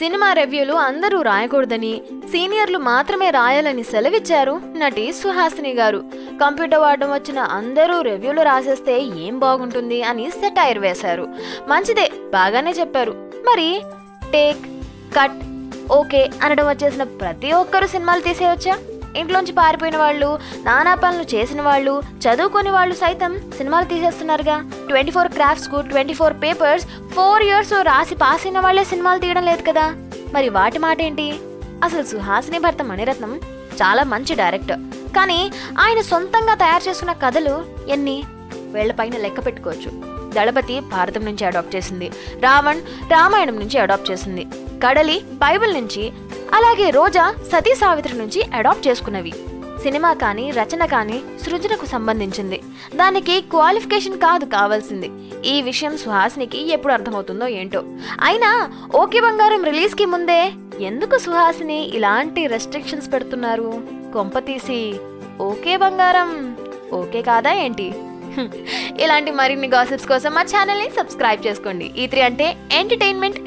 Cinema రివ్యూలు అందరూ రాయకూడదని, సీనియర్లు మాత్రమే రాయాలని సెలవిచ్చారు నటి సుహాసిని గారు. కంప్యూటర్ వాడడం వచ్చిన అందరూ రివ్యూలు రాసేస్తే ఏం బాగుంటుంది అని సెటైర్ వేశారు. మంచిదే, బాగానే చెప్పారు. మరి టేక్, కట్, ఓకే అనడం వచ్చేసిన ప్రతి ఒక్కరూ సినిమాలు తీసేయొచ్చా? ఇంట్లోంచి పారిపోయిన వాళ్ళు, నానా పనులు చేసిన వాళ్ళు, చదువుకునే వాళ్ళు సైతం సినిమాలు తీసేస్తున్నారుగా. 24 క్రాఫ్ట్స్కు 24 పేపర్స్ 4 years రాసి పాస్ అయిన వాళ్లే సినిమాలు తీయడం లేదు కదా. మరి వాటి మాట ఏంటి? అసలు సుహాసిని భర్త మణిరత్నం చాలా మంచి డైరెక్టర్, కానీ ఆయన సొంతంగా తయారు చేసుకున్న కథలు ఎన్ని వేళ్లపైన లెక్క పెట్టుకోవచ్చు. దళపతి భారతం నుంచి అడాప్ట్ చేసింది, రావణ్ రామాయణం నుంచి అడాప్ట్ చేసింది, కడలి బైబిల్ నుంచి, అలాగే రోజా సతీ సావిత్రి నుంచి అడాప్ట్ చేసుకున్నవి. సినిమా కానీ రచన కానీ సృజనకు సంబంధించింది. దానికి క్వాలిఫికేషన్ కాదు కావాల్సింది. ఈ విషయం సుహాసినికి ఎప్పుడు అర్థమవుతుందో ఏంటో. అయినా ఓకే బంగారం రిలీజ్కి ముందే ఎందుకు సుహాసిని ఇలాంటి రెస్ట్రిక్షన్స్ పెడుతున్నారు? కొంపతీసి ఓకే బంగారం ఓకే కాదా ఏంటి? ఇలాంటి మరిన్ని గాసిప్స్ కోసం మా ఛానల్ని సబ్స్క్రైబ్ చేసుకోండి. E3 అంటే ఎంటర్టైన్మెంట్.